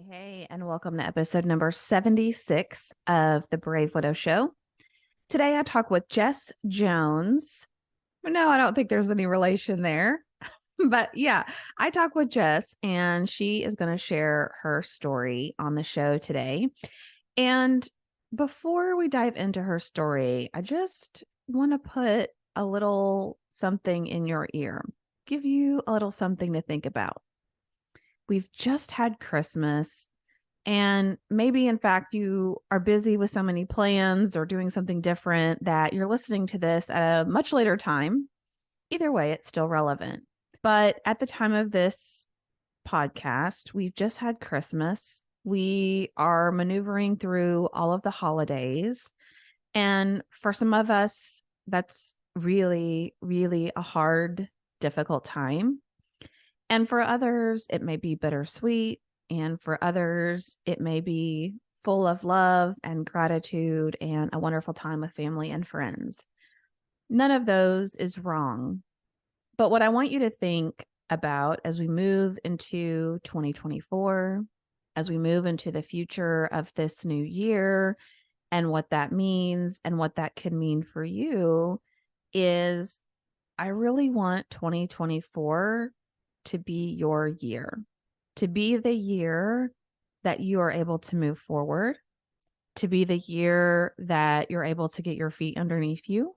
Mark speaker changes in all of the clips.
Speaker 1: Hey, and welcome to episode number 76 of the Brave Widow Show. Today I talk with Jess Jones. No, I don't think there's any relation there. But yeah, I talk with Jess, and she is going to share her story on the show today. And before we dive into her story, I just want to put a little something in your ear, give you a little something to think about. We've just had Christmas, and maybe, in fact, you are busy with so many plans or doing something different that you're listening to this at a much later time. Either way, it's still relevant. But at the time of this podcast, we've just had Christmas. We are maneuvering through all of the holidays. And for some of us, that's really, really a hard, difficult time. And for others, it may be bittersweet. And for others, it may be full of love and gratitude and a wonderful time with family and friends. None of those is wrong. But what I want you to think about as we move into 2024, as we move into the future of this new year and what that means and what that could mean for you, is I really want 2024 to be your year, to be the year that you are able to move forward, to be the year that you're able to get your feet underneath you,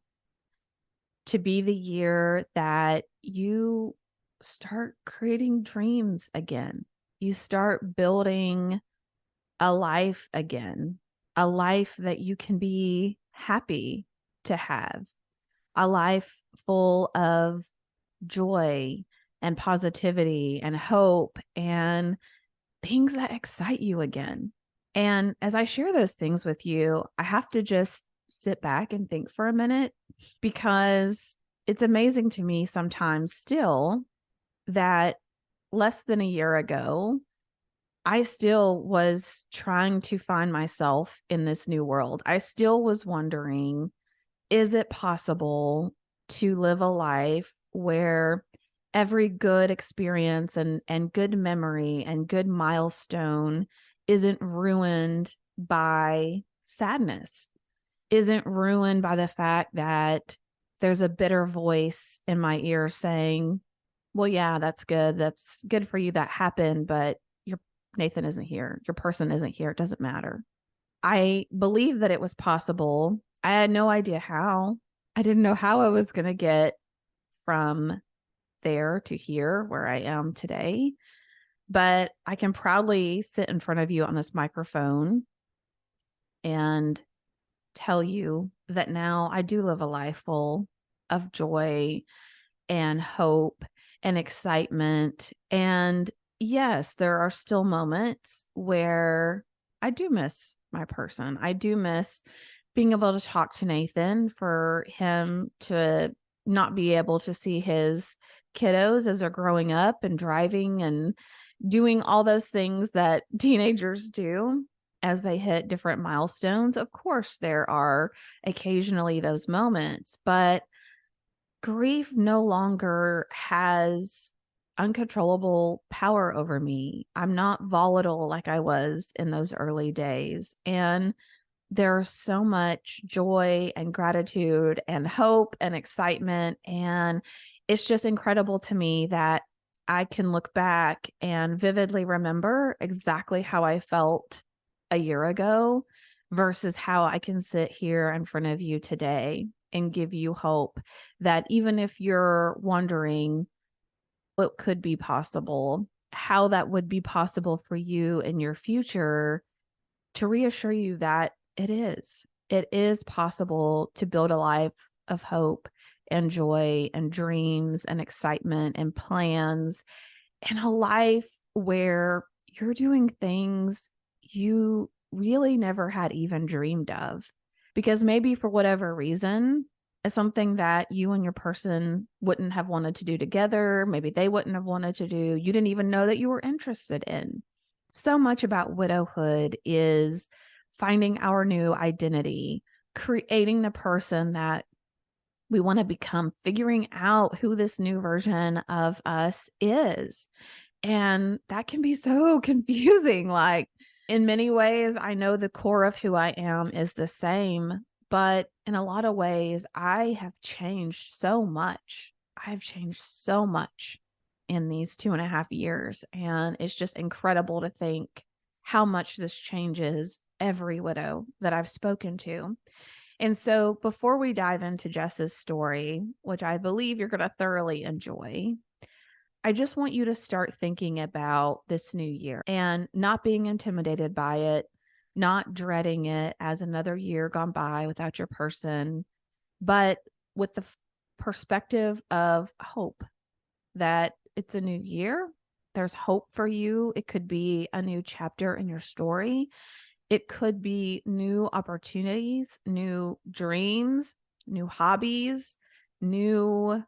Speaker 1: to be the year that you start creating dreams again. You start building a life again, a life that you can be happy to have, a life full of joy and positivity and hope and things that excite you again. And as I share those things with you, I have to just sit back and think for a minute, because it's amazing to me sometimes still that less than a year ago, I still was trying to find myself in this new world. I still was wondering, is it possible to live a life where every good experience and good memory and good milestone isn't ruined by sadness, isn't ruined by the fact that there's a bitter voice in my ear saying, well, yeah, that's good. That's good for you. That happened, but your Nathan isn't here. Your person isn't here. It doesn't matter. I believe that it was possible. I had no idea how. I didn't know how I was going to get from there to here where I am today. But I can proudly sit in front of you on this microphone and tell you that now I do live a life full of joy and hope and excitement. And yes, there are still moments where I do miss my person. I do miss being able to talk to Nathan, for him to not be able to see his kiddos as they're growing up and driving and doing all those things that teenagers do as they hit different milestones. Of course, there are occasionally those moments, but grief no longer has uncontrollable power over me. I'm not volatile like I was in those early days. And there's so much joy and gratitude and hope and excitement. And it's just incredible to me that I can look back and vividly remember exactly how I felt a year ago versus how I can sit here in front of you today and give you hope that even if you're wondering what could be possible, how that would be possible for you in your future, to reassure you that it is possible to build a life of hope and joy and dreams and excitement and plans, and a life where you're doing things you really never had even dreamed of. Because maybe for whatever reason, it's something that you and your person wouldn't have wanted to do together. Maybe they wouldn't have wanted to do. You didn't even know that you were interested in. So much about widowhood is finding our new identity, creating the person that we want to become, figuring out who this new version of us is. And that can be so confusing. Like, in many ways, I know the core of who I am is the same, but in a lot of ways, I have changed so much. I've changed so much in these 2.5 years. And it's just incredible to think how much this changes every widow that I've spoken to. And so, before we dive into Jess's story, which I believe you're going to thoroughly enjoy, I just want you to start thinking about this new year and not being intimidated by it, not dreading it as another year gone by without your person, but with the perspective of hope that it's a new year. There's hope for you. It could be a new chapter in your story. It could be new opportunities, new dreams, new hobbies, new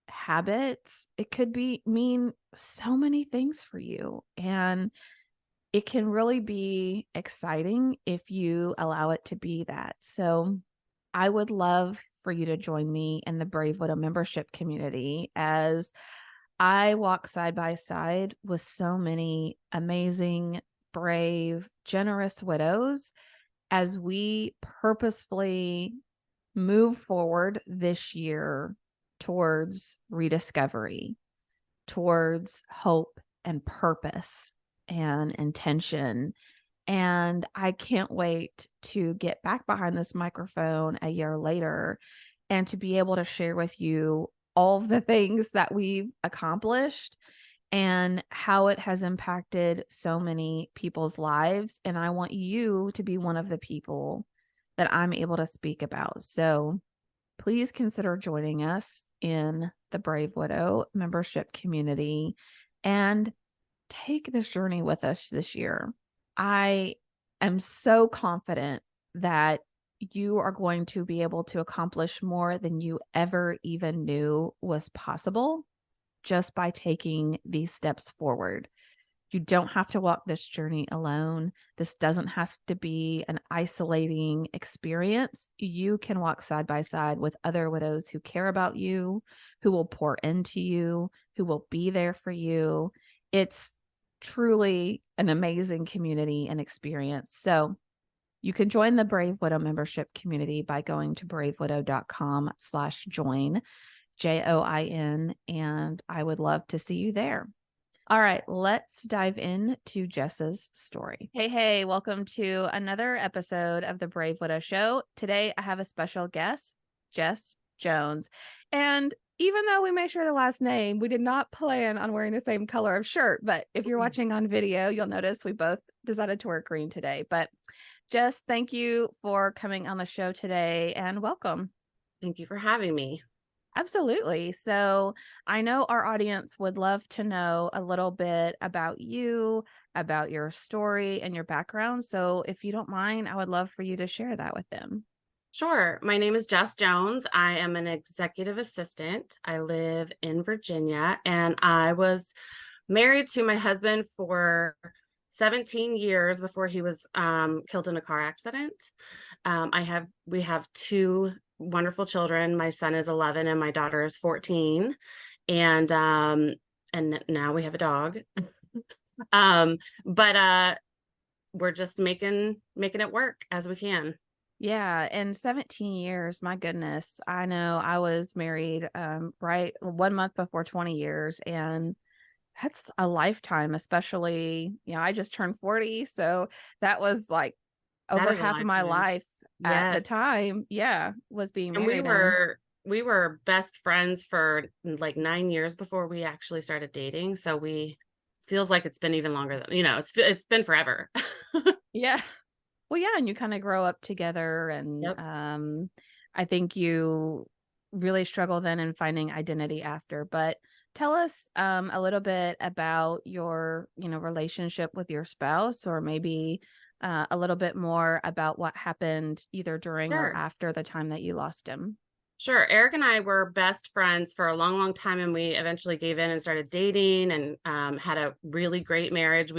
Speaker 1: habits. It could mean so many things for you. And it can really be exciting if you allow it to be that. So I would love for you to join me in the Brave Widow membership community as I walk side by side with so many amazing, brave, generous widows as we purposefully move forward this year towards rediscovery, towards hope and purpose and intention. And I can't wait to get back behind this microphone a year later and to be able to share with you all of the things that we've accomplished and how it has impacted so many people's lives. And I want you to be one of the people that I'm able to speak about. So please consider joining us in the Brave Widow membership community and take this journey with us this year. I am so confident that you are going to be able to accomplish more than you ever even knew was possible just by taking these steps forward. You don't have to walk this journey alone. This doesn't have to be an isolating experience. You can walk side by side with other widows who care about you, who will pour into you, who will be there for you. It's truly an amazing community and experience. So you can join the Brave Widow membership community by going to bravewidow.com/join, JOIN, and I would love to see you there. All right, let's dive into Jess's story. Hey, welcome to another episode of the Brave Widow Show. Today, I have a special guest, Jess Jones. And even though we may share the last name, we did not plan on wearing the same color of shirt. But if you're watching on video, you'll notice we both decided to wear green today. But Jess, thank you for coming on the show today and welcome.
Speaker 2: Thank you for having me.
Speaker 1: Absolutely. So I know our audience would love to know a little bit about you, about your story and your background. So if you don't mind, I would love for you to share that with them.
Speaker 2: Sure. My name is Jess Jones. I am an executive assistant. I live in Virginia, and I was married to my husband for 17 years before he was killed in a car accident. We have two wonderful children. My son is 11 and my daughter is 14. And now we have a dog. But we're just making it work as we can.
Speaker 1: Yeah, and 17 years, my goodness. I know I was married right 1 month before 20 years, and that's a lifetime, especially, I just turned 40, so that was like
Speaker 2: That
Speaker 1: over
Speaker 2: is a
Speaker 1: half of my
Speaker 2: lifetime.
Speaker 1: life at
Speaker 2: Yes.
Speaker 1: the time, was being
Speaker 2: And we
Speaker 1: married in.
Speaker 2: were best friends for like 9 years before we actually started dating. So we feels like it's been even longer than, it's been forever.
Speaker 1: Yeah. Well, yeah, and you kind of grow up together, and
Speaker 2: Yep.
Speaker 1: I think you really struggle then in finding identity after. But tell us a little bit about your, relationship with your spouse, or maybe a little bit more about what happened either during or
Speaker 2: Sure.
Speaker 1: after the time that you lost him.
Speaker 2: Sure. Eric and I were best friends for a long, long time, and we eventually gave in and started dating and had a really great marriage.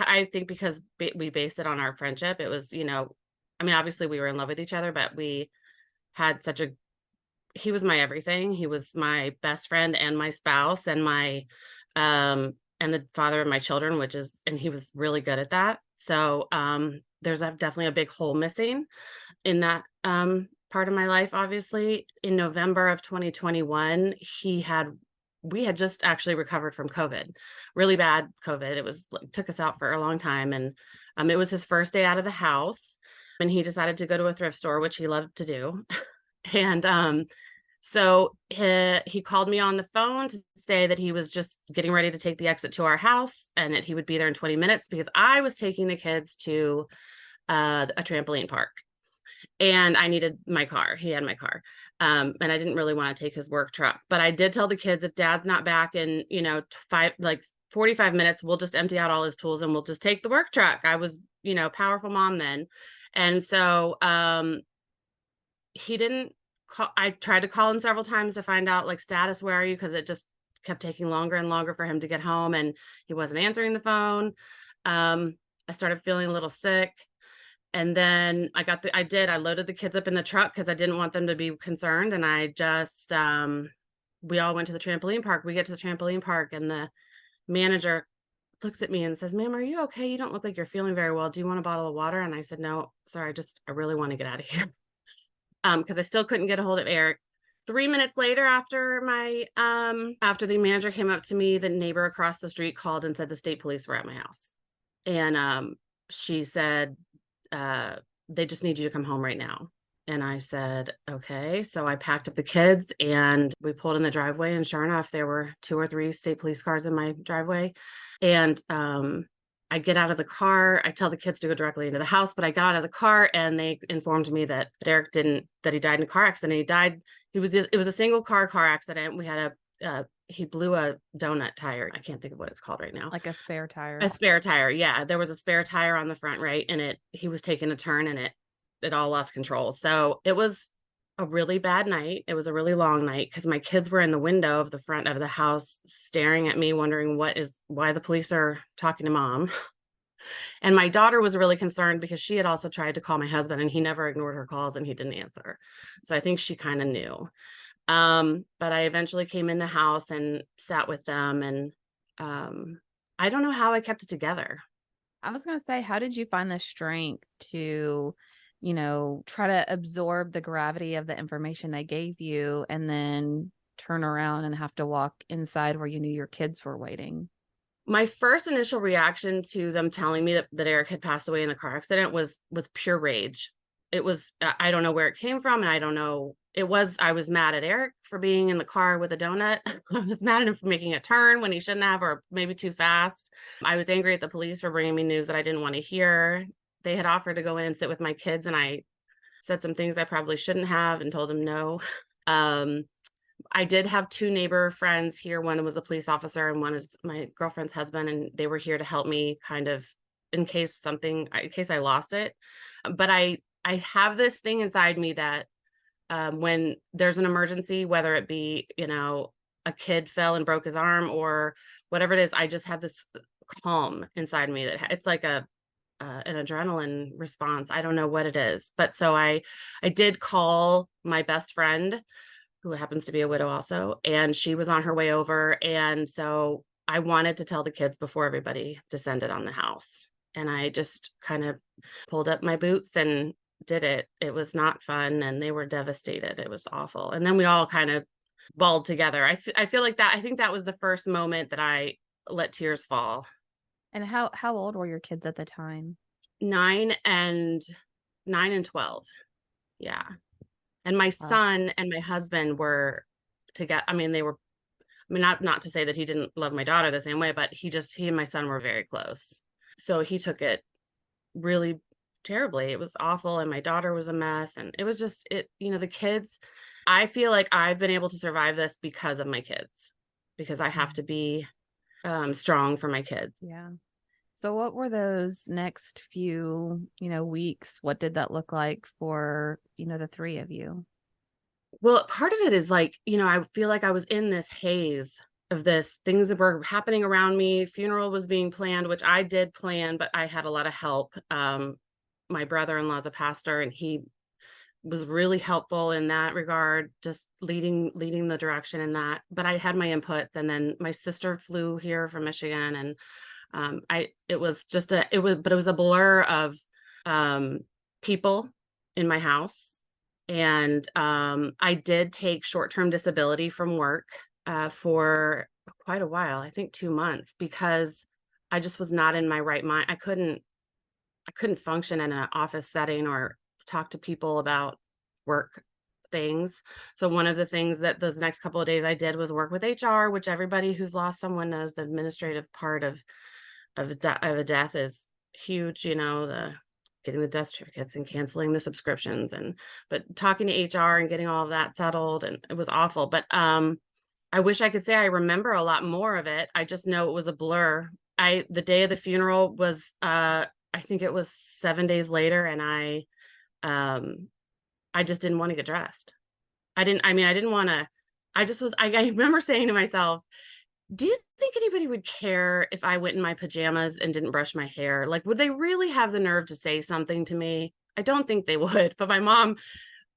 Speaker 2: I think because we based it on our friendship, it was, I mean, obviously we were in love with each other, but we had he was my everything. He was my best friend and my spouse and my and the father of my children, and he was really good at that. So there's definitely a big hole missing in that part of my life. Obviously, in November of 2021, we had just actually recovered from COVID, really bad COVID. It was like, took us out for a long time. And it was his first day out of the house, and he decided to go to a thrift store, which he loved to do. And so he called me on the phone to say that he was just getting ready to take the exit to our house and that he would be there in 20 minutes because I was taking the kids to a trampoline park and I needed my car. He had my car. And I didn't really want to take his work truck, but I did tell the kids, if dad's not back in, 45 minutes, we'll just empty out all his tools and we'll just take the work truck. I was, powerful mom then. And so he didn't call. I tried to call him several times to find out like status, where are you? Because it just kept taking longer and longer for him to get home and he wasn't answering the phone. I started feeling a little sick. And then I loaded the kids up in the truck because I didn't want them to be concerned. And I just, we all went to the trampoline park. We get to the trampoline park and the manager looks at me and says, "Ma'am, are you okay? You don't look like you're feeling very well. Do you want a bottle of water?" And I said, "No, sorry, I really want to get out of here." Because I still couldn't get a hold of Eric. 3 minutes later, after after the manager came up to me, the neighbor across the street called and said the state police were at my house. And she said, they just need you to come home right now. And I said, okay. So I packed up the kids and we pulled in the driveway, and sure enough, there were 2 or 3 state police cars in my driveway. And I get out of the car. I tell the kids to go directly into the house, but I got out of the car and they informed me that Eric that he died in a car accident. It was a single car accident. We had he blew a donut tire. I can't think of what it's called right now.
Speaker 1: Like a spare tire.
Speaker 2: A spare tire. Yeah. There was a spare tire on the front, right? And he was taking a turn and it all lost control. So it was a really bad night. It was a really long night because my kids were in the window of the front of the house staring at me, wondering why the police are talking to mom. And my daughter was really concerned because she had also tried to call my husband and he never ignored her calls and he didn't answer. So I think she kind of knew. But I eventually came in the house and sat with them, and I don't know how I kept it together.
Speaker 1: I was going to say, how did you find the strength to, try to absorb the gravity of the information they gave you and then turn around and have to walk inside where you knew your kids were waiting?
Speaker 2: My first initial reaction to them telling me that Eric had passed away in the car accident was pure rage. It was, I don't know where it came from. And I don't know. I was mad at Eric for being in the car with a donut. I was mad at him for making a turn when he shouldn't have, or maybe too fast. I was angry at the police for bringing me news that I didn't want to hear. They had offered to go in and sit with my kids, and I said some things I probably shouldn't have and told them no. I did have 2 neighbor friends here. One was a police officer and one is my girlfriend's husband, and they were here to help me kind of in case I lost it. But I have this thing inside me that when there's an emergency, whether it be, a kid fell and broke his arm or whatever it is, I just have this calm inside me that it's like an adrenaline response. I don't know what it is. But so I did call my best friend, who happens to be a widow also, and she was on her way over. And so I wanted to tell the kids before everybody descended on the house. And I just kind of pulled up my boots and did it. It was not fun, and they were devastated. It was awful. And then we all kind of balled together. I feel like that. I think that was the first moment that I let tears fall.
Speaker 1: And how old were your kids at the time?
Speaker 2: 9 and 12. Yeah. And my son and my husband were together. I mean, not to say that he didn't love my daughter the same way, but he and my son were very close. So he took it really terribly. It was awful. And my daughter was a mess. And it was just, the kids, I feel like I've been able to survive this because of my kids, because I have to be strong for my kids.
Speaker 1: Yeah. So what were those next few, weeks? What did that look like for, the 3 of you?
Speaker 2: Well, part of it is like, I feel like I was in this haze of things that were happening around me. Funeral was being planned, which I did plan, but I had a lot of help. My brother-in-law's a pastor, and he was really helpful in that regard, just leading the direction in that. But I had my inputs, and then my sister flew here from Michigan, and it was just but it was a blur of um, people in my house. And I did take short-term disability from work for quite a while, I think 2 months, because I just was not in my right mind. I couldn't function in an office setting or talk to people about work things. So one of the things that those next couple of days I did was work with HR, which everybody who's lost someone knows the administrative part of a death is huge, the getting the death certificates and canceling the subscriptions, but talking to HR and getting all of that settled, and it was awful. But I wish I could say I remember a lot more of it. I just know it was a blur. The day of the funeral was I think it was 7 days later, and I just didn't want to get dressed. I didn't want to. I remember saying to myself, do you think anybody would care if I went in my pajamas and didn't brush my hair? Like, would they really have the nerve to say something to me? I don't think they would. But my mom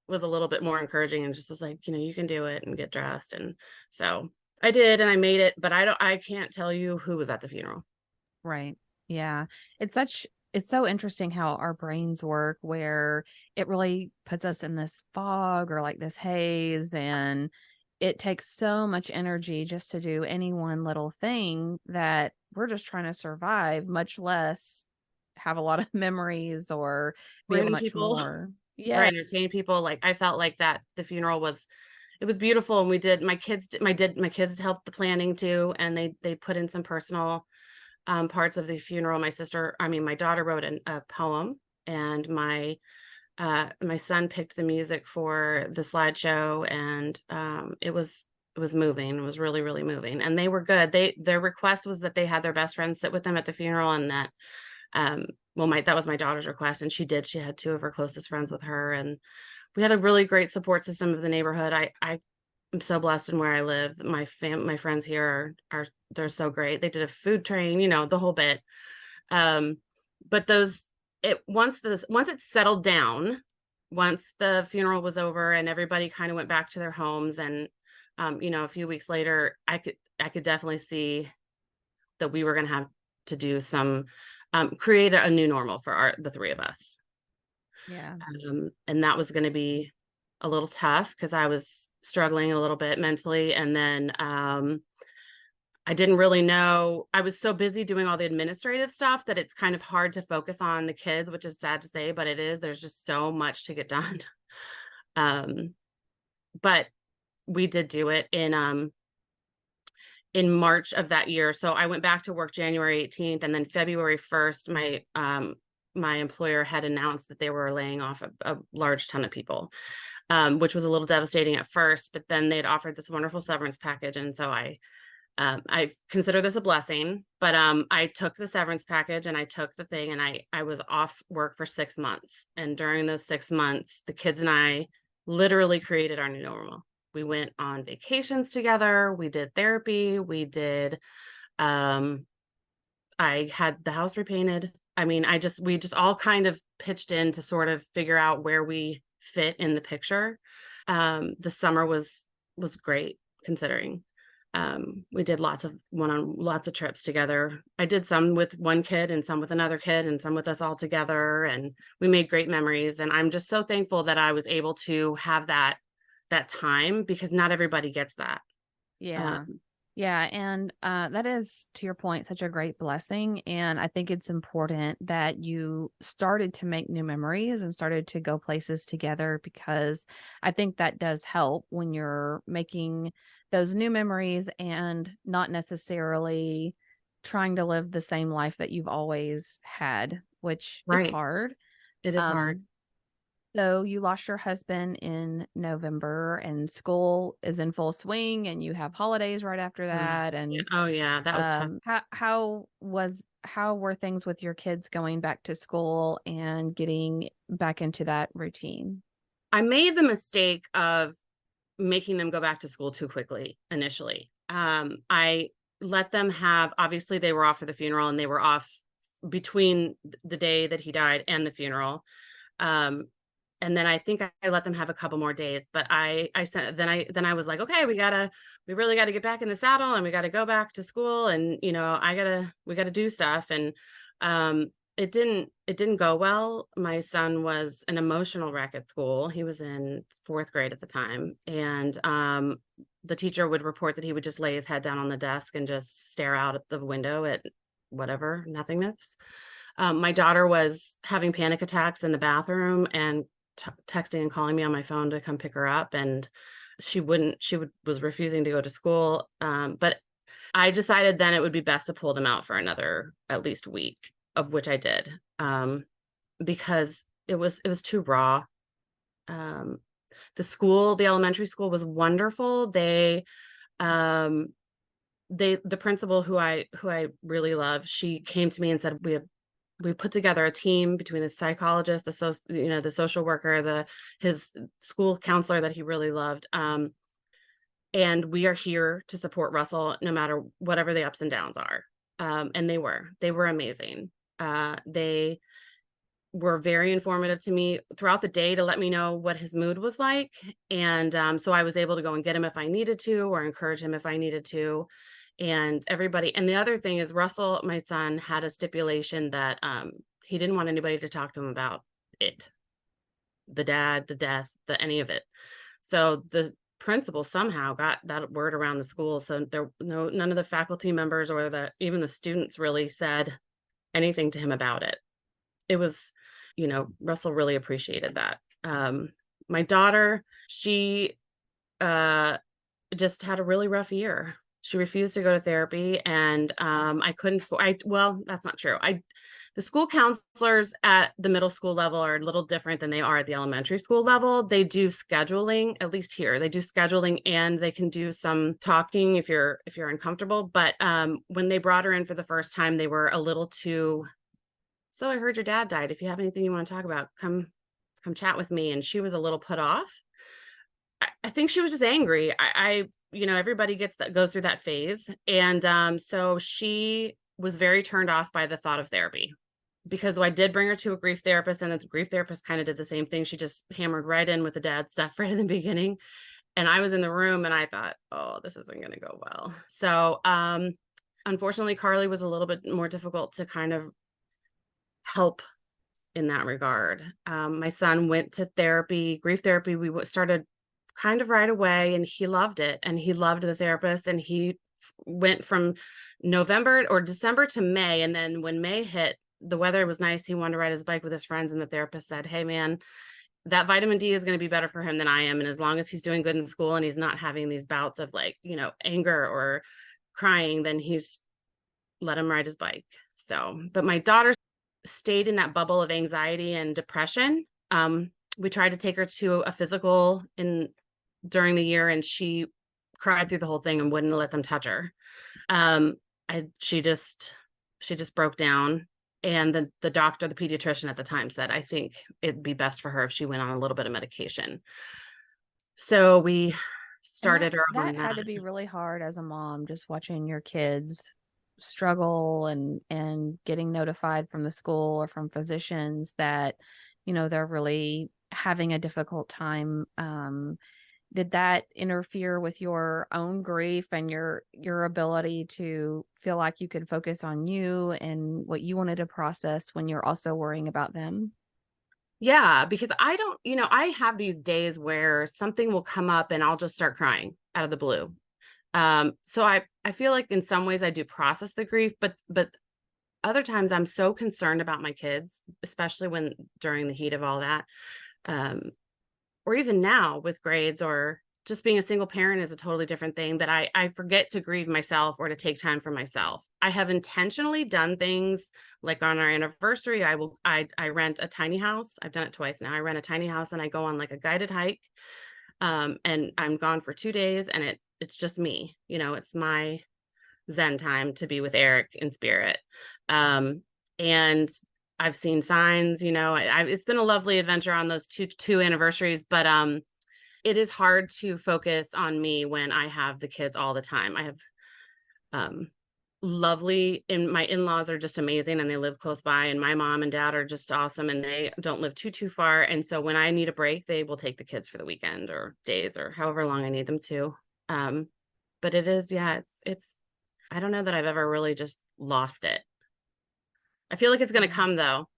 Speaker 2: was a little bit more encouraging and just was like, you can do it and get dressed. And so I did, and I made it, but I can't tell you who was at the funeral.
Speaker 1: Right. Yeah. It's so interesting how our brains work, where it really puts us in this fog or like this haze, and it takes so much energy just to do any one little thing that we're just trying to survive, much less have a lot of memories or be able
Speaker 2: Bring
Speaker 1: much
Speaker 2: people
Speaker 1: more.
Speaker 2: or
Speaker 1: Yes.
Speaker 2: entertain people. Like, I felt like that the funeral was, it was beautiful, and we did my kids helped the planning too, and they put in some personal parts of the funeral. My daughter wrote a poem, and my son picked the music for the slideshow, and it was moving. It was really, really moving, and they were good. Their request was that they had their best friend sit with them at the funeral, and that that was my daughter's request, and she had two of her closest friends with her, and we had a really great support system of the neighborhood. I am so blessed in where I live. My friends here they're so great. They did a food train, the whole bit. Um, but once it settled down, once the funeral was over and everybody kind of went back to their homes, and a few weeks later, I could definitely see that we were going to have to do some create a new normal for the three of us.
Speaker 1: Yeah.
Speaker 2: And that was going to be a little tough because I was struggling a little bit mentally. And then I didn't really know. I was so busy doing all the administrative stuff that it's kind of hard to focus on the kids, which is sad to say, but it is. There's just so much to get done. But we did do it in March of that year. So I went back to work January 18th, and then February 1st, my employer had announced that they were laying off a large ton of people, which was a little devastating at first, but then they'd offered this wonderful severance package. And so I consider this a blessing, but I took the severance package, and I took the thing, and I was off work for 6 months. And during those 6 months, the kids and I literally created our new normal. We went on vacations together. We did therapy. I had the house repainted. We just all kind of pitched in to sort of figure out where we fit in the picture. The summer was great, considering we did lots of trips together. I did some with one kid and some with another kid and some with us all together, and we made great memories. And I'm just so thankful that I was able to have that time, because not everybody gets that.
Speaker 1: Yeah. Yeah. And that is, to your point, such a great blessing. And I think it's important that you started to make new memories and started to go places together, because I think that does help when you're making those new memories and not necessarily trying to live the same life that you've always had, which is
Speaker 2: Right.
Speaker 1: hard.
Speaker 2: It is hard.
Speaker 1: Um, so you lost your husband in November, and school is in full swing, and you have holidays right after that.
Speaker 2: Yeah.
Speaker 1: And
Speaker 2: Oh yeah, that was tough.
Speaker 1: how were things with your kids going back to school and getting back into that routine?
Speaker 2: I made the mistake of making them go back to school too quickly initially. I let them obviously they were off for the funeral, and they were off between the day that he died and the funeral. Um, and then I think I let them have a couple more days, but I sent then I was like, okay, we really got to get back in the saddle, and we got to go back to school, and we got to do stuff. And um it didn't go well. My son was an emotional wreck at school. He was in fourth grade at the time, and the teacher would report that he would just lay his head down on the desk and just stare out at the window at whatever, nothingness. My daughter was having panic attacks in the bathroom and texting and calling me on my phone to come pick her up, and was refusing to go to school. But I decided then it would be best to pull them out for another at least week, of which I did, because it was too raw. Um, the elementary school was wonderful. The principal, who I really love, she came to me and said, we put together a team between the psychologist, the social worker, his school counselor that he really loved. And we are here to support Russell no matter whatever the ups and downs are. And they were amazing. They were very informative to me throughout the day to let me know what his mood was like. And so I was able to go and get him if I needed to, or encourage him if I needed to. And the other thing is, Russell, my son, had a stipulation that he didn't want anybody to talk to him about it, the dad, the death, any of it. So the principal somehow got that word around the school. So none of the faculty members or even the students really said anything to him about it. It was, Russell really appreciated that. My daughter, she just had a really rough year. She refused to go to therapy, and well, that's not true. The school counselors at the middle school level are a little different than they are at the elementary school level. They do scheduling, at least here. They do scheduling, and they can do some talking if you're uncomfortable. But when they brought her in for the first time, they were a little too, so I heard your dad died. If you have anything you want to talk about, come chat with me. And she was a little put off. I think she was just angry. Everybody goes through that phase. And so she was very turned off by the thought of therapy, because I did bring her to a grief therapist, and the grief therapist kind of did the same thing. She just hammered right in with the dad stuff right in the beginning. And I was in the room and I thought, oh, this isn't going to go well. So unfortunately, Carly was a little bit more difficult to kind of help in that regard. My son went to therapy, grief therapy. We started kind of right away, and he loved it, and he loved the therapist, and he went from November or December to May. And then when May hit, the weather was nice. He wanted to ride his bike with his friends, and the therapist said, hey man, that vitamin D is going to be better for him than I am. And as long as he's doing good in school and he's not having these bouts of anger or crying, then let him ride his bike. So, but my daughter stayed in that bubble of anxiety and depression. We tried to take her to a physical during the year, and she cried through the whole thing and wouldn't let them touch her. She just broke down. And the doctor, the pediatrician at the time, said, I think it'd be best for her if she went on a little bit of medication. So we started her on that.
Speaker 1: That had to be really hard as a mom, just watching your kids struggle and getting notified from the school or from physicians that, they're really having a difficult time. Did that interfere with your own grief and your ability to feel like you could focus on you and what you wanted to process when you're also worrying about them?
Speaker 2: Yeah, because I have these days where something will come up and I'll just start crying out of the blue. So I feel like in some ways I do process the grief, but other times I'm so concerned about my kids, especially during the heat of all that. Or even now with grades, or just being a single parent is a totally different thing, that I forget to grieve myself or to take time for myself. I have intentionally done things like on our anniversary, I rent a tiny house. I've done it twice now. I rent a tiny house and I go on like a guided hike. And I'm gone for 2 days, and it's just me, it's my Zen time to be with Eric in spirit. And I've seen signs, it's been a lovely adventure on those two anniversaries, but it is hard to focus on me when I have the kids all the time. I have lovely, and my in-laws are just amazing, and they live close by, and my mom and dad are just awesome, and they don't live too far. And so when I need a break, they will take the kids for the weekend or days or however long I need them to. But it is, yeah, it's I don't know that I've ever really just lost it. I feel like it's going to
Speaker 1: Yeah.
Speaker 2: come though.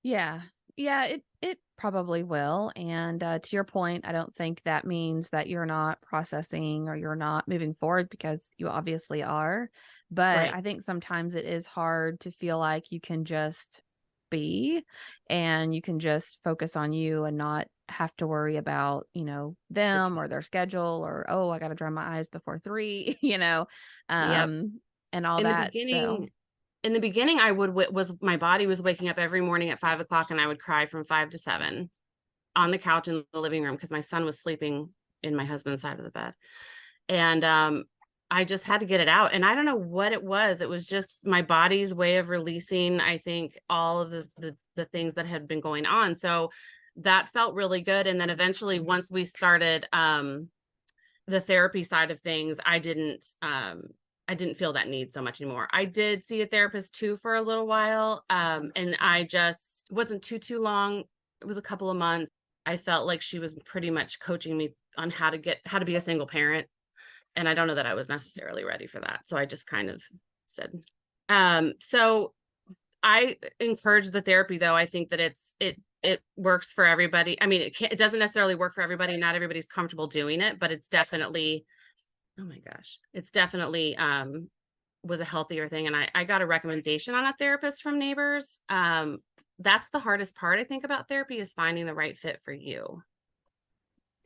Speaker 1: Yeah. Yeah, it probably will. And to your point, I don't think that means that you're not processing or you're not moving forward, because you obviously are. But
Speaker 2: Right.
Speaker 1: I think sometimes it is hard to feel like you can just be and you can just focus on you and not have to worry about,
Speaker 2: The
Speaker 1: them or
Speaker 2: kid.
Speaker 1: their schedule, or, oh, I got to dry my eyes before 3,
Speaker 2: Yep.
Speaker 1: and all
Speaker 2: In the
Speaker 1: that. So,
Speaker 2: beginning, in the beginning, I would was my body was waking up every morning at 5 o'clock, and I would cry from 5 to 7 on the couch in the living room because my son was sleeping in my husband's side of the bed. And I just had to get it out. And I don't know what it was. It was just my body's way of releasing, I think, all of the things that had been going on. So that felt really good. And then eventually, once we started the therapy side of things, I didn't feel that need so much anymore. I did see a therapist too for a little while. And I just, it wasn't too long. It was a couple of months. I felt like she was pretty much coaching me on how to be a single parent. And I don't know that I was necessarily ready for that. So I just kind of said, so I encourage the therapy though. I think that it works for everybody. I mean, it doesn't necessarily work for everybody. Not everybody's comfortable doing it, but it's definitely, oh my gosh, it's definitely was a healthier thing. And I got a recommendation on a therapist from neighbors. That's the hardest part, I think, about therapy, is finding the right fit for you.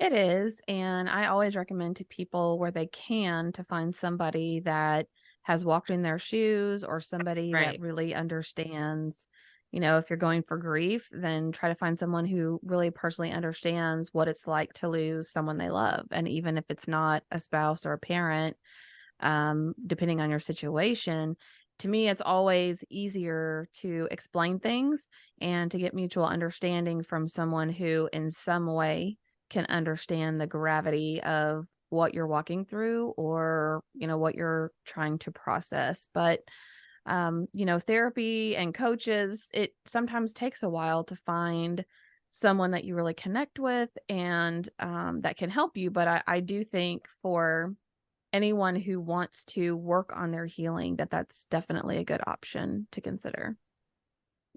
Speaker 1: it is, and I always recommend to people where they can to find somebody that has walked in their shoes, or somebody that
Speaker 2: Right.
Speaker 1: really understands. If you're going for grief, then try to find someone who really personally understands what it's like to lose someone they love. And even if it's not a spouse or a parent, depending on your situation, to me, it's always easier to explain things and to get mutual understanding from someone who, in some way, can understand the gravity of what you're walking through, or, what you're trying to process. But, therapy and coaches, it sometimes takes a while to find someone that you really connect with and that can help you. But I do think for anyone who wants to work on their healing, that's definitely a good option to consider.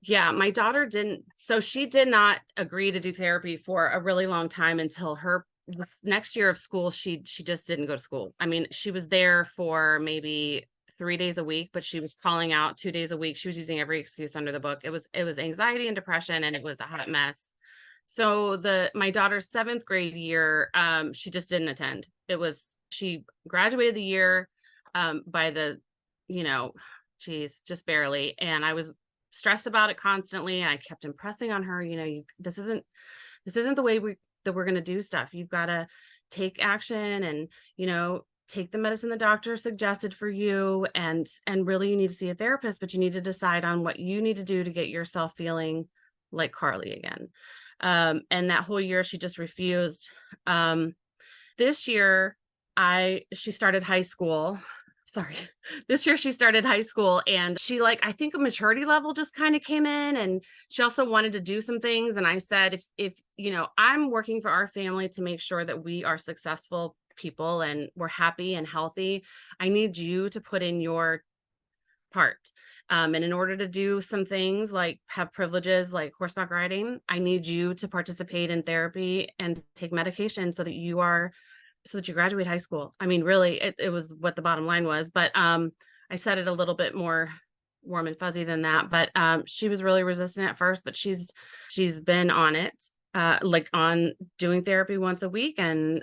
Speaker 2: Yeah, my daughter didn't, so she did not agree to do therapy for a really long time until her this next year of school. She just didn't go to school. I mean, she was there for maybe 3 days a week, but she was calling out 2 days a week. She was using every excuse under the book. It was anxiety and depression, and it was a hot mess. So the my daughter's seventh grade year, she just didn't attend. She graduated the year by the, you know, geez, just barely. And I was stressed about it constantly. And I kept impressing on her, this isn't the way that we're gonna do stuff. You've got to take action and, take the medicine the doctor suggested for you, and really you need to see a therapist, but you need to decide on what you need to do to get yourself feeling like Carly again. And that whole year she just refused. This year she started high school. Sorry. This year she started high school, and she, I think a maturity level just kind of came in, and she also wanted to do some things. And I said, if I'm working for our family to make sure that we are successful people and we're happy and healthy, I need you to put in your part. And in order to do some things like have privileges like horseback riding, I need you to participate in therapy and take medication so that you graduate high school. I mean, really, it was what the bottom line was, but I said it a little bit more warm and fuzzy than that. But she was really resistant at first, but she's been on it, on doing therapy once a week, and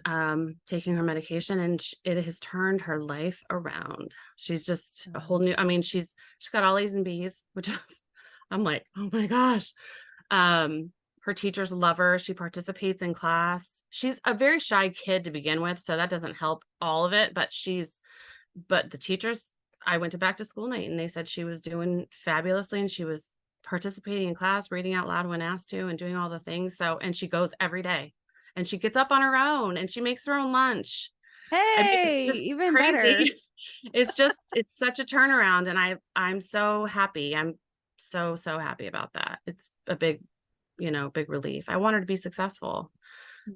Speaker 2: taking her medication, and it has turned her life around. She's just a whole new. I mean, she's got all A's and B's, which is, I'm like, oh my gosh. Her teachers love her. She participates in class. She's a very shy kid to begin with, so that doesn't help all of it. But the teachers, I went to back to school night, and they said she was doing fabulously, and she was participating in class, reading out loud when asked to, and doing all the things. So, and she goes every day, and she gets up on her own, and she makes her own lunch. I mean, it's
Speaker 1: Hey,
Speaker 2: just
Speaker 1: even better.
Speaker 2: crazy. It's such a turnaround, and I'm so happy. I'm so happy about that. It's a big, big relief. I want her to be successful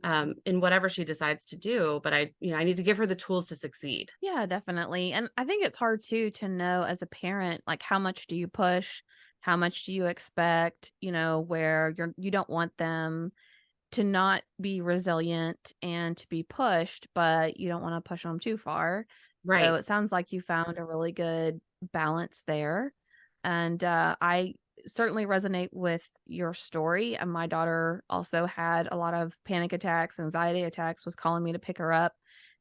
Speaker 2: in whatever she decides to do, but I need to give her the tools to succeed.
Speaker 1: Yeah, definitely. And I think it's hard too to know as a parent, like how much do you push? How much do you expect? Where you don't want them to not be resilient and to be pushed, but you don't want to push them too far. So
Speaker 2: Right.
Speaker 1: it sounds like you found a really good balance there. And I certainly resonate with your story. And my daughter also had a lot of panic attacks, anxiety attacks, was calling me to pick her up,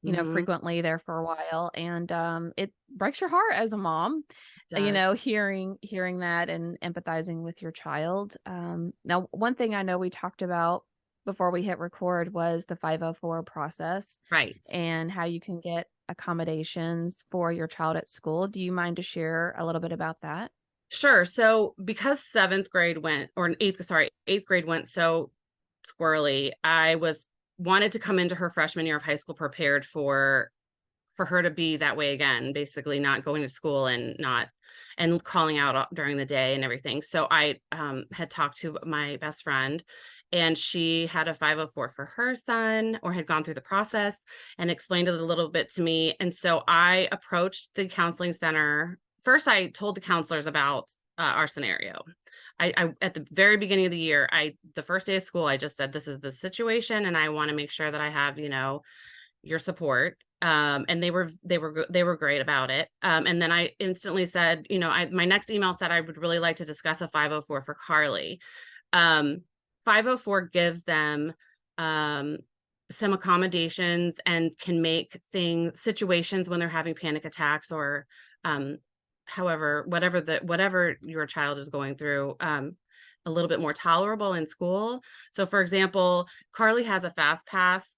Speaker 2: Hmm.
Speaker 1: frequently there for a while. And it breaks your heart as a mom,
Speaker 2: It does.
Speaker 1: hearing that and empathizing with your child. Now, one thing I know we talked about before we hit record was the 504 process
Speaker 2: Right.
Speaker 1: and how you can get accommodations for your child at school. Do you mind to share a little bit about that?
Speaker 2: Sure. So because seventh grade went, or eighth grade went so squirrely, I was wanted to come into her freshman year of high school prepared for her to be that way again, basically not going to school and not and calling out during the day and everything. So I had talked to my best friend, and she had a 504 for her son, or had gone through the process and explained it a little bit to me. And so I approached the counseling center. First, I told the counselors about our scenario. I at the very beginning of the year, the first day of school, I just said, this is the situation, and I want to make sure that I have, your support. And they were great about it. And then I instantly said, my next email said I would really like to discuss a 504 for Carly. um 504 gives them um some accommodations and can make situations when they're having panic attacks, or um whatever your child is going through, a little bit more tolerable in school. So for example, Carly has a fast pass.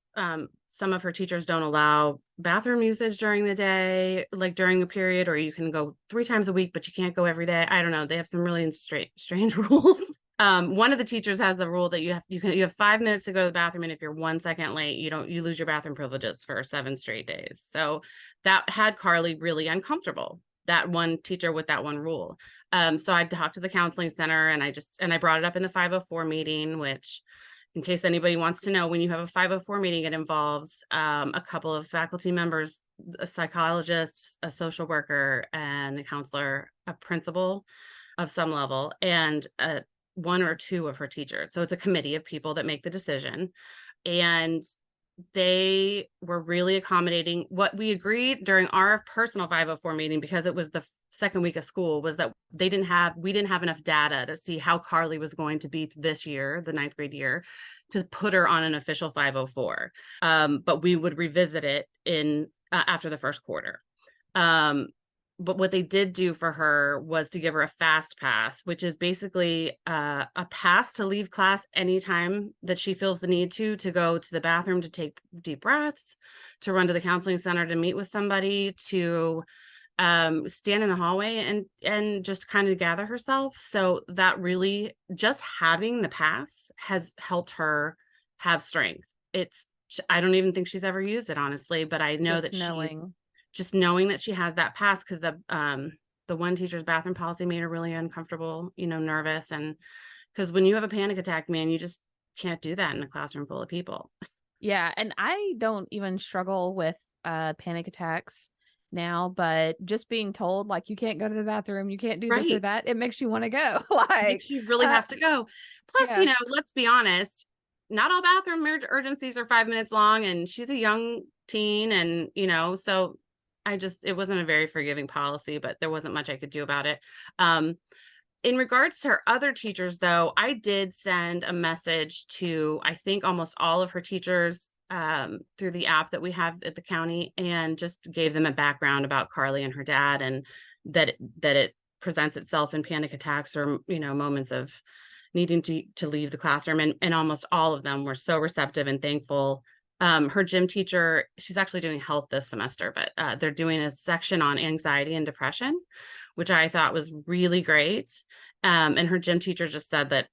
Speaker 2: Some of her teachers don't allow bathroom usage during the day, like during a period, or you can go 3 times a week, but you can't go every day. I don't know. They have some really strange rules. One of the teachers has the rule that you have 5 minutes to go to the bathroom, and if you're 1 second late, you lose your bathroom privileges for 7 straight days. So that had Carly really uncomfortable. That one teacher with that one rule. So I talked to the counseling center, and I brought it up in the 504 meeting, which, in case anybody wants to know, when you have a 504 meeting, it involves a couple of faculty members, a psychologist, a social worker, and a counselor, a principal of some level, and one or two of her teachers. So it's a committee of people that make the decision. And they were really accommodating. What we agreed during our personal 504 meeting, because it was the second week of school, was that we didn't have enough data to see how Carly was going to be this year, the ninth grade year, to put her on an official 504. But we would revisit it in after the first quarter. But what they did do for her was to give her a fast pass, which is basically a pass to leave class anytime that she feels the need to go to the bathroom, to take deep breaths, to run to the counseling center, to meet with somebody, to stand in the hallway and just kind of gather herself. So that really, just having the pass has helped her have strength. I don't even think she's ever used it, honestly, but I know
Speaker 1: Just
Speaker 2: that she's
Speaker 1: knowing.
Speaker 2: just knowing that she has that pass, because the one teacher's bathroom policy made her really uncomfortable, nervous. And because when you have a panic attack, man, you just can't do that in a classroom full of people.
Speaker 1: Yeah, and I don't even struggle with panic attacks now, but just being told like you can't go to the bathroom, you can't do this or
Speaker 2: Right.
Speaker 1: that, it makes you want to go.
Speaker 2: Makes you really have to go. Plus,
Speaker 1: Yeah.
Speaker 2: let's be honest, not all bathroom urgencies are 5 minutes long, and she's a young teen, and so it wasn't a very forgiving policy, but there wasn't much I could do about it. In regards to her other teachers, though, I did send a message to, I think, almost all of her teachers through the app that we have at the county, and just gave them a background about Carly and her dad, and that it presents itself in panic attacks, or moments of needing to leave the classroom. And almost all of them were so receptive and thankful. Her gym teacher, she's actually doing health this semester, but they're doing a section on anxiety and depression, which I thought was really great. And her gym teacher just said that,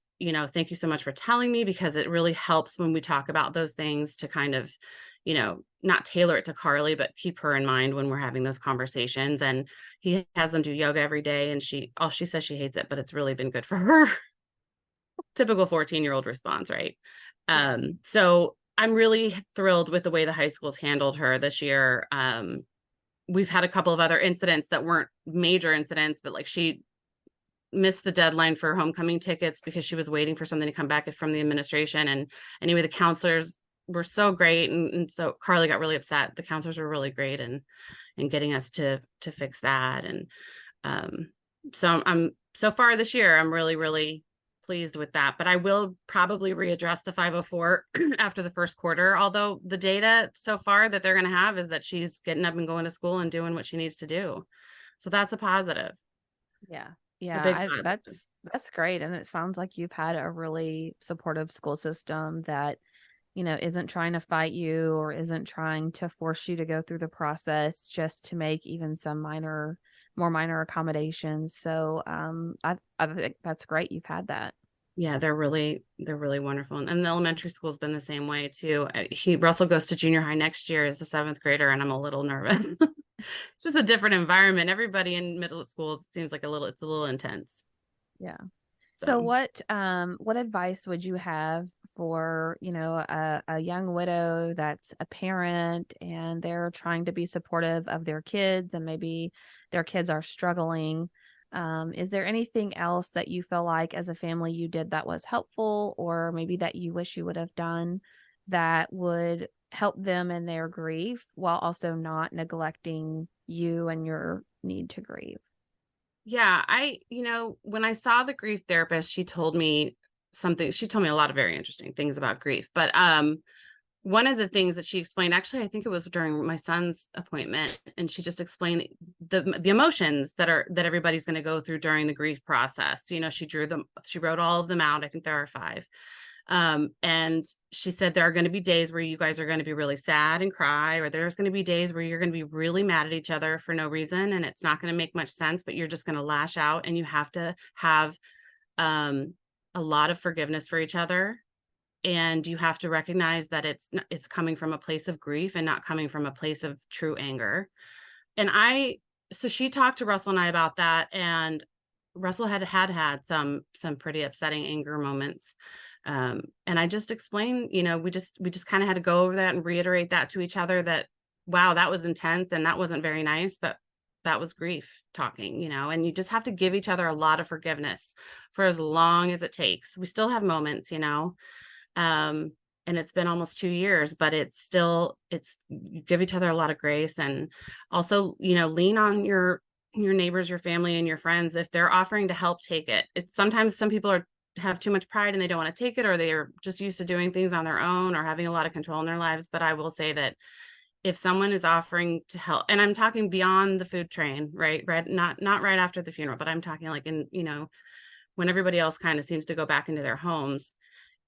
Speaker 2: thank you so much for telling me, because it really helps when we talk about those things to kind of, not tailor it to Carly, but keep her in mind when we're having those conversations. And he has them do yoga every day, and she says she hates it, but it's really been good for her. Typical 14-year-old response, right? So I'm really thrilled with the way the high school's handled her this year. We've had a couple of other incidents that weren't major incidents, but like she missed the deadline for homecoming tickets because she was waiting for something to come back from the administration. And anyway, the counselors were so great. And so Carly got really upset. The counselors were really great in getting us to fix that. And so I'm so far this year, I'm really, really pleased with that. But I will probably readdress the 504 after the first quarter, although the data so far that they're going to have is that she's getting up and going to school and doing what she needs to do. So that's a positive.
Speaker 1: Yeah.
Speaker 2: A big
Speaker 1: Yeah.
Speaker 2: positive.
Speaker 1: That's great. And it sounds like you've had a really supportive school system that, isn't trying to fight you or isn't trying to force you to go through the process just to make even some more minor accommodations. So I think that's great. You've had that.
Speaker 2: Yeah, they're really wonderful. And the elementary school's been the same way too. Russell goes to junior high next year as a 7th grader, and I'm a little nervous. It's just a different environment. Everybody in middle school seems like it's a little intense.
Speaker 1: Yeah. So what advice would you have for, a young widow that's a parent and they're trying to be supportive of their kids and maybe their kids are struggling? Is there anything else that you feel like as a family you did that was helpful, or maybe that you wish you would have done that would help them in their grief while also not neglecting you and your need to grieve?
Speaker 2: Yeah, when I saw the grief therapist, she told me a lot of very interesting things about grief. But one of the things that she explained, actually, I think it was during my son's appointment, and she just explained the emotions that everybody's going to go through during the grief process. She wrote all of them out. I think there are 5. And she said there are going to be days where you guys are going to be really sad and cry, or there's going to be days where you're going to be really mad at each other for no reason, and it's not going to make much sense, but you're just going to lash out, and you have to have a lot of forgiveness for each other. And you have to recognize that it's coming from a place of grief and not coming from a place of true anger. And so she talked to Russell and I about that, and Russell had some pretty upsetting anger moments. And I just explained, we just kind of had to go over that and reiterate that to each other, that, wow, that was intense and that wasn't very nice, but that was grief talking, and you just have to give each other a lot of forgiveness for as long as it takes. We still have moments, and it's been almost 2 years, but you give each other a lot of grace, and also, lean on your neighbors, your family, and your friends. If they're offering to help, take it. It's sometimes some people have too much pride and they don't want to take it, or they are just used to doing things on their own or having a lot of control in their lives. But I will say that if someone is offering to help, and I'm talking beyond the food train, right, not right after the funeral, but I'm talking like when everybody else kind of seems to go back into their homes,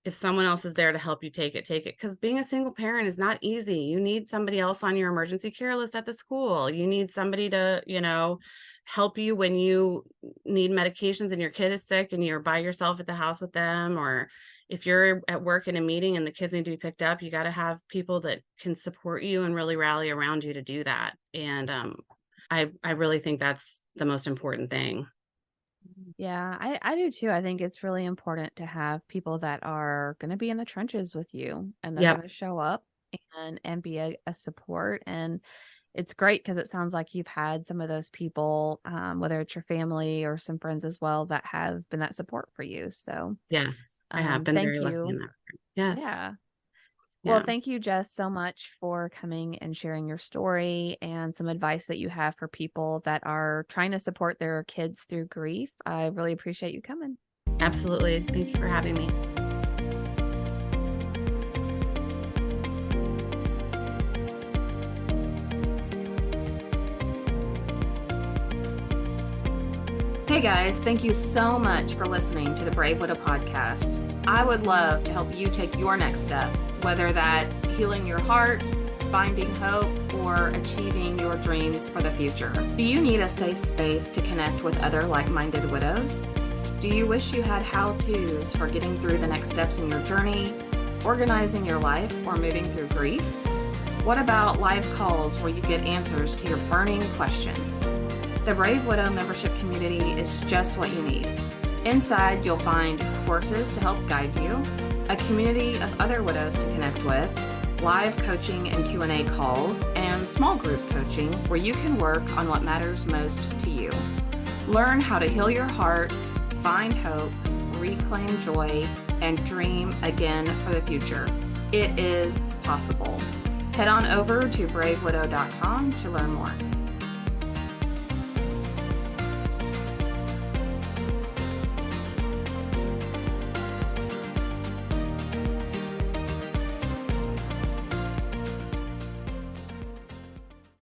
Speaker 2: if someone else is there to help you, take it. Because being a single parent is not easy. You need somebody else on your emergency care list at the school. You need somebody to, help you when you need medications and your kid is sick and you're by yourself at the house with them. Or if you're at work in a meeting and the kids need to be picked up, you got to have people that can support you and really rally around you to do that. And I really think that's the most important thing.
Speaker 1: Yeah, I do too. I think it's really important to have people that are going to be in the trenches with you, and they're
Speaker 2: Yep.
Speaker 1: going to show up and be a support. And it's great because it sounds like you've had some of those people, whether it's your family or some friends as well, that have been that support for you. So
Speaker 2: Yes, I have been
Speaker 1: thank
Speaker 2: very lucky in
Speaker 1: you.
Speaker 2: that. Yes.
Speaker 1: Yeah. Well,
Speaker 2: Yeah.
Speaker 1: thank you, Jess, so much for coming and sharing your story and some advice that you have for people that are trying to support their kids through grief. I really appreciate you coming.
Speaker 2: Absolutely. Thank you for having me.
Speaker 1: Hey guys, thank you so much for listening to the Brave Widow podcast. I would love to help you take your next step, whether that's healing your heart, finding hope, or achieving your dreams for the future. Do you need a safe space to connect with other like-minded widows? Do you wish you had how-tos for getting through the next steps in your journey, organizing your life, or moving through grief? What about live calls where you get answers to your burning questions? The Brave Widow membership community is just what you need. Inside, you'll find courses to help guide you, a community of other widows to connect with, live coaching and Q&A calls, and small group coaching where you can work on what matters most to you. Learn how to heal your heart, find hope, reclaim joy, and dream again for the future. It is possible. Head on over to bravewidow.com to learn more.